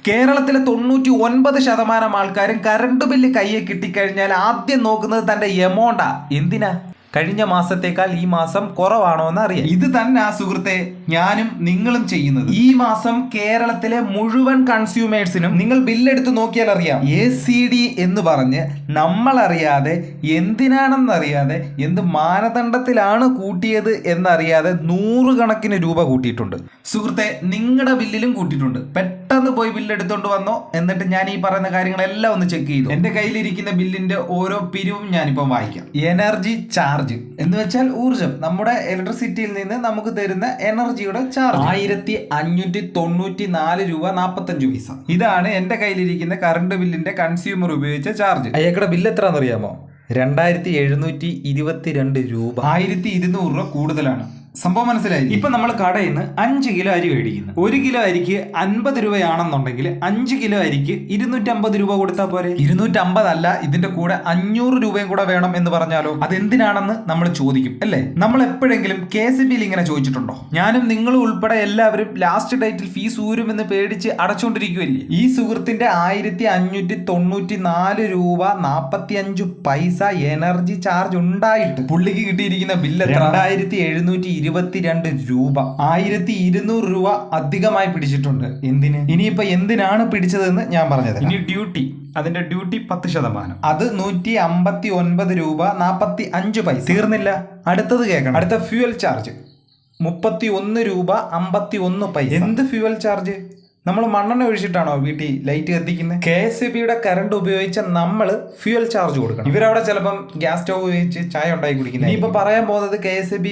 കേരളത്തിലെ 99% ആൾക്കാരും current bill കയ്യിൽ കിട്ടിക്കഴിഞ്ഞാൽ ആദ്യം നോക്കുന്നത് തന്റെ എമൗണ്ടാ. എന്തിനാ? കഴിഞ്ഞ മാസത്തേക്കാൾ ഈ മാസം കുറവാണോ എന്ന് അറിയാം. ഇത് തന്നെ ആ സുഹൃത്തെ ഞാനും നിങ്ങളും ചെയ്യുന്നത്. ഈ മാസം കേരളത്തിലെ മുഴുവൻ കൺസ്യൂമേഴ്സിനും നിങ്ങൾ ബില്ലെടുത്ത് നോക്കിയാൽ അറിയാം, ACD എന്ന് പറഞ്ഞ് നമ്മളറിയാതെ എന്തിനാണെന്നറിയാതെ എന്ത് മാനദണ്ഡത്തിലാണ് കൂട്ടിയത് എന്നറിയാതെ 100 കണക്കിന് രൂപ കൂട്ടിയിട്ടുണ്ട്. സുഹൃത്തെ, നിങ്ങളുടെ ബില്ലിലും കൂട്ടിയിട്ടുണ്ട്. പെട്ടെന്ന് പോയി ബില്ലെടുത്തോണ്ട് വന്നോ, എന്നിട്ട് ഞാൻ ഈ പറയുന്ന കാര്യങ്ങളെല്ലാം ഒന്ന് ചെക്ക് ചെയ്തു. എന്റെ കയ്യിലിരിക്കുന്ന ബില്ലിന്റെ ഓരോ പിരിവും ഞാനിപ്പം വായിക്കാം. എനർജി ചാർജ് എന്ന് വെച്ചാൽ ഊർജം, നമ്മുടെ ഇലക്ട്രിസിറ്റിയിൽ നിന്ന് നമുക്ക് തരുന്ന എനർജിയുടെ ചാർജ് 1594 രൂപ 45 പൈസ. ഇതാണ് എന്റെ കയ്യിലിരിക്കുന്ന കറണ്ട് ബില്ലിന്റെ കൺസ്യൂമർ ഉപയോഗിച്ച ചാർജ്. അയാളുടെ ബില്ല് എത്രയാണെന്നറിയാമോ? 2722 രൂപ. 1200 രൂപ കൂടുതലാണ്. സംഭവം മനസ്സിലായി. ഇപ്പൊ നമ്മൾ കടയിൽ നിന്ന് 5 കിലോ അരി മേടിക്കുന്നു. 1 കിലോ അരിക്ക് 50 രൂപയാണെന്നുണ്ടെങ്കിൽ 5 കിലോ അരിക്ക് 250 രൂപ കൊടുത്താൽ പോരെ? 250 അല്ല, ഇതിന്റെ കൂടെ 500 രൂപയും കൂടെ വേണം എന്ന് പറഞ്ഞാലോ? അതെന്തിനാണെന്ന് നമ്മൾ ചോദിക്കും അല്ലേ? നമ്മൾ എപ്പോഴെങ്കിലും KCBയിൽ ഇങ്ങനെ ചോദിച്ചിട്ടുണ്ടോ? ഞാനും നിങ്ങളും ഉൾപ്പെടെ എല്ലാവരും ലാസ്റ്റ് ഡേറ്റിൽ ഫീസ് ഊരുമെന്ന് പേടിച്ച് അടച്ചുകൊണ്ടിരിക്കുമല്ലേ? ഈ സുഹൃത്തിന്റെ 1594 രൂപ 45 പൈസ എനർജി ചാർജ് ഉണ്ടായിട്ട് പുള്ളിക്ക് കിട്ടിയിരിക്കുന്ന ബില്ല് 2722 രൂപ. 1200 രൂപ അധികമായി പിടിച്ചിട്ടുണ്ട്. എന്തിന്? ഇനിയിപ്പോ എന്തിനാണ് പിടിച്ചതെന്ന് ഞാൻ പറഞ്ഞത്. ഇനി ഡ്യൂട്ടി, അതിന്റെ ഡ്യൂട്ടി 10%, അത് 159 രൂപ 45 പൈസ. തീർന്നില്ല, അടുത്തത് കേൾക്കണം. അടുത്ത ഫ്യൂവൽ ചാർജ് 31 രൂപ 51 പൈസ. എന്ത് ഫ്യൂവൽ ചാർജ്? നമ്മൾ മണ്ണെണ്ണ ഒഴിച്ചിട്ടാണോ വീട്ടിൽ ലൈറ്റ് കത്തിക്കുന്നത്? KCBയുടെ കറണ്ട് ഉപയോഗിച്ച നമ്മൾ ഫ്യൂവൽ ചാർജ് കൊടുക്കണം. ഇവരവിടെ ചിലപ്പം ഗ്യാസ് സ്റ്റവ് ഉപയോഗിച്ച് ചായ ഉണ്ടാക്കി കുടിക്കുന്നത്. ഇനിയിപ്പോ പറയാൻ പോകുന്നത് KCB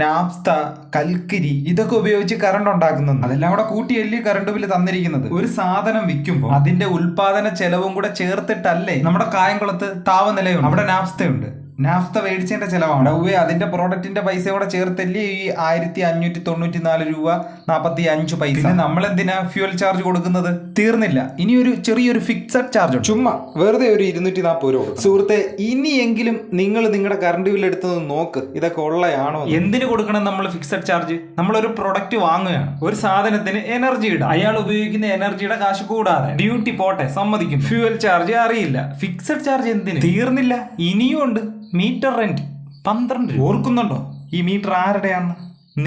നാഫ്ത, കൽക്കരി ഇതൊക്കെ ഉപയോഗിച്ച് കറണ്ട് ഉണ്ടാക്കുന്നത്. അതെല്ലാം കൂടെ കൂട്ടിയല്ലേ കറണ്ട് ബില്ല് തന്നിരിക്കുന്നത്. ഒരു സാധനം വിൽക്കുമ്പോൾ അതിന്റെ ഉൽപാദന ചെലവും കൂടെ ചേർത്തിട്ടല്ലേ. നമ്മുടെ കായംകുളത്ത് താപനിലയുണ്ട്, അവിടെ നാഫ്തയുണ്ട്. നാഫ്ത മേടിച്ചതിന്റെ ചെലവാണ്. അതിന്റെ പ്രോഡക്റ്റിന്റെ പൈസ കൂടെ ചേർത്തല്ലേ ഈ 1594 രൂപ 45 പൈസ. നമ്മൾ എന്തിനാ ഫ്യൂവൽ ചാർജ് കൊടുക്കുന്നത്? തീർന്നില്ല, ഇനി ഒരു ചെറിയൊരു ഫിക്സഡ് ചാർജ് ഉണ്ട്. ചുമ്മാ വെറുതെ ഒരു 240 രൂപ. സുഹൃത്തെ, ഇനിയെങ്കിലും നിങ്ങൾ നിങ്ങളുടെ കറണ്ട് ബില്ല് എടുത്തത് നോക്ക്, ഇതൊക്കെ ഉള്ളയാണോ? എന്തിനു കൊടുക്കണം നമ്മൾ ഫിക്സഡ് ചാർജ്? നമ്മളൊരു പ്രൊഡക്റ്റ് വാങ്ങുകയാണ്, ഒരു സാധനത്തിന് എനർജി ഇടാം. അയാൾ ഉപയോഗിക്കുന്ന എനർജിയുടെ കാശ് കൂടാതെ ഡ്യൂട്ടി പോട്ടെ, സമ്മതിക്കും. ഫ്യൂവൽ ചാർജ് അറിയില്ല, ഫിക്സഡ് ചാർജ് എന്തിന്? തീർന്നില്ല, ഇനിയും ഉണ്ട്. മീറ്റർ റെന്റ് 12 രൂപ. ഓർക്കുന്നുണ്ടോ ഈ മീറ്റർ ആരുടെയാന്ന്?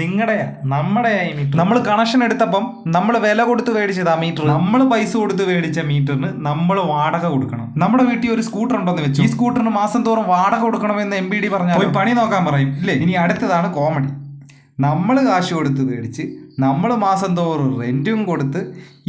നിങ്ങളുടെയാ, നമ്മുടെയാ ഈ മീറ്റർ. നമ്മൾ കണക്ഷൻ എടുത്തപ്പം നമ്മൾ വില കൊടുത്ത് മേടിച്ചതാ മീറ്റർ. നമ്മൾ പൈസ കൊടുത്ത് മേടിച്ച മീറ്ററിന് നമ്മൾ വാടക കൊടുക്കണം. നമ്മുടെ വീട്ടിൽ ഒരു സ്കൂട്ടർ ഉണ്ടെന്ന് വെച്ചു, ഈ സ്കൂട്ടറിന് മാസം തോറും വാടക കൊടുക്കണമെന്ന് MPD പറഞ്ഞാൽ പോയി പണി നോക്കാൻ പറയും ഇല്ലേ? ഇനി അടുത്തതാണ് കോമഡി. നമ്മൾ കാശ് കൊടുത്ത് മേടിച്ച് നമ്മൾ മാസം തോറും റെന്റും കൊടുത്ത്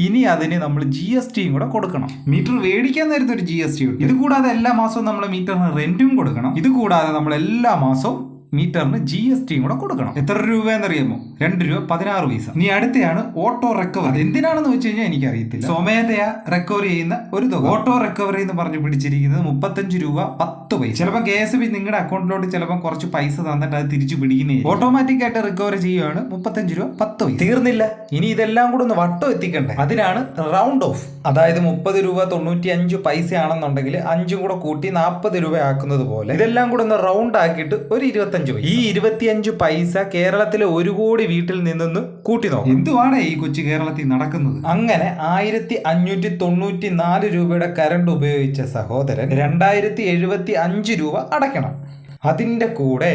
ഇനി അതിന് നമ്മൾ GSTയും കൂടെ കൊടുക്കണം. മീറ്റർ മേടിക്കാൻ നേരത്തെ ഒരു GST ഉണ്ട്. ഇത് കൂടാതെ എല്ലാ മാസവും നമ്മൾ മീറ്ററിന് റെന്റും കൊടുക്കണം. ഇത് കൂടാതെ നമ്മൾ എല്ലാ മാസവും മീറ്ററിന് GSTയും കൂടെ കൊടുക്കണം. എത്ര രൂപയെന്നറിയാമോ? 2 രൂപ 16 പൈസ. ഇനി അടുത്തയാണ് ഓട്ടോ റിക്കവറി. എന്തിനാണെന്ന് വെച്ച് കഴിഞ്ഞാൽ എനിക്കറിയത്തില്ല. സ്വമേധയാ റിക്കവർ ചെയ്യുന്ന ഒരു തുക. ഓട്ടോ റിക്കവറി എന്ന് പറഞ്ഞ് പിടിച്ചിരിക്കുന്നത് 35 രൂപ 10 പൈസ. ചിലപ്പോൾ KSB നിങ്ങളുടെ അക്കൗണ്ടിലോട്ട് ചിലപ്പോൾ കുറച്ച് പൈസ തന്നിട്ട് അത് തിരിച്ചു പിടിക്കുന്നേ. ഓട്ടോമാറ്റിക് ആയിട്ട് റിക്കവർ ചെയ്യുകയാണ് 35 രൂപ 10 പൈസ. തീർന്നില്ല, ഇനി ഇതെല്ലാം കൂടെ ഒന്ന് വട്ടം എത്തിക്കണ്ടേ? അതിനാണ് റൗണ്ട് ഓഫ്. അതായത് 30 രൂപ 95 പൈസ ആണെന്നുണ്ടെങ്കിൽ 5 കൂടെ കൂട്ടി 40 രൂപ ആക്കുന്നത് പോലെ ഇതെല്ലാം കൂടെ ഒന്ന് റൗണ്ട് ആക്കിയിട്ട് ഒരു 25 പൈസ. ഈ 25 പൈസ കേരളത്തിലെ 1 കോടി വീട്ടിൽ നിന്ന് കൂട്ടി നോക്കും. എന്തുവാണ് ഈ കൊച്ചു കേരളത്തിൽ നടക്കുന്നത്? അങ്ങനെ 1594 രൂപയുടെ കറണ്ട് ഉപയോഗിച്ച സഹോദരൻ 2075 രൂപ അടയ്ക്കണം. അതിന്റെ കൂടെ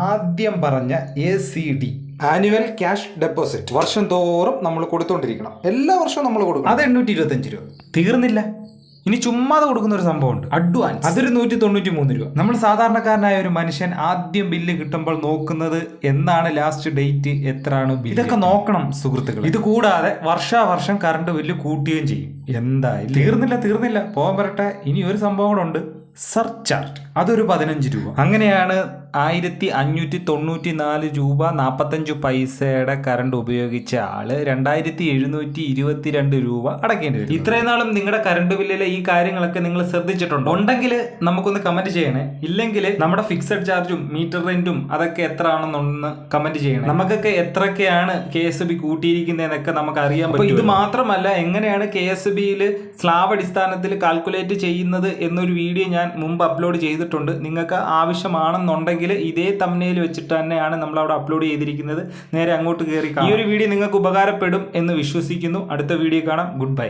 ആദ്യം പറഞ്ഞ ACD ആനുവൽ ക്യാഷ് ഡെപ്പോസിറ്റ് വർഷം തോറും നമ്മൾ കൊടുത്തോണ്ടിരിക്കണം. എല്ലാ വർഷവും നമ്മൾ കൊടുക്കണം. അത് 825 രൂപ. തീർന്നില്ല, ഇനി ചുമ്മാതെ കൊടുക്കുന്ന ഒരു സംഭവമുണ്ട്, അഡ്വാൻസ്. അതൊരു 193 രൂപ. നമ്മൾ സാധാരണക്കാരനായ ഒരു മനുഷ്യൻ ആദ്യം ബില്ല് കിട്ടുമ്പോൾ നോക്കുന്നത് എന്നാണ് ലാസ്റ്റ് ഡേറ്റ്, എത്രയാണ് ബില്ല്. ഇതൊക്കെ നോക്കണം സുഹൃത്തുക്കൾ. ഇത് കൂടാതെ വർഷാവർഷം കറണ്ട് ബില്ല് കൂട്ടുകയും ചെയ്യും. എന്തായാലും തീർന്നില്ല, പോകാൻ വരട്ടെ. ഇനി ഒരു സംഭവം കൂടെ ഉണ്ട്, സർചാർജ്. അതൊരു 15 രൂപ. അങ്ങനെയാണ് 1594 രൂപ 45 പൈസയുടെ കറണ്ട് ഉപയോഗിച്ച ആള് 2722 രൂപ അടയ്ക്കേണ്ടി വരും. ഇത്രയും നാളും നിങ്ങളുടെ കറണ്ട് ബില്ലിലെ ഈ കാര്യങ്ങളൊക്കെ നിങ്ങൾ ശ്രദ്ധിച്ചിട്ടുണ്ടോ? ഉണ്ടെങ്കിൽ നമുക്കൊന്ന് കമന്റ് ചെയ്യണേ. ഇല്ലെങ്കിൽ നമ്മുടെ ഫിക്സഡ് ചാർജും മീറ്റർ റെന്റും അതൊക്കെ എത്ര ആണെന്നൊന്ന് കമന്റ് ചെയ്യണേ. നമുക്കൊക്കെ എത്രയൊക്കെയാണ് KSB കൂട്ടിയിരിക്കുന്നതെന്നൊക്കെ നമുക്ക് അറിയാൻ പറ്റും. ഇത് മാത്രമല്ല, എങ്ങനെയാണ് KSBയിൽ സ്ലാബ് അടിസ്ഥാനത്തിൽ കാൽക്കുലേറ്റ് ചെയ്യുന്നത് എന്നൊരു വീഡിയോ ഞാൻ മുമ്പ് അപ്ലോഡ് ചെയ്തിട്ടുണ്ട്. നിങ്ങൾക്ക് ആവശ്യമാണെന്നുണ്ടെങ്കിൽ ഇതേ തംബ്നെയിൽ വെച്ചിട്ട് തന്നെയാണ് നമ്മൾ അവിടെ അപ്ലോഡ് ചെയ്തിരിക്കുന്നത്. നേരെ അങ്ങോട്ട് കയറി. ഈ ഒരു വീഡിയോ നിങ്ങൾക്ക് ഉപകാരപ്പെടും എന്ന് വിശ്വസിക്കുന്നു. അടുത്ത വീഡിയോ കാണാം. Good bye.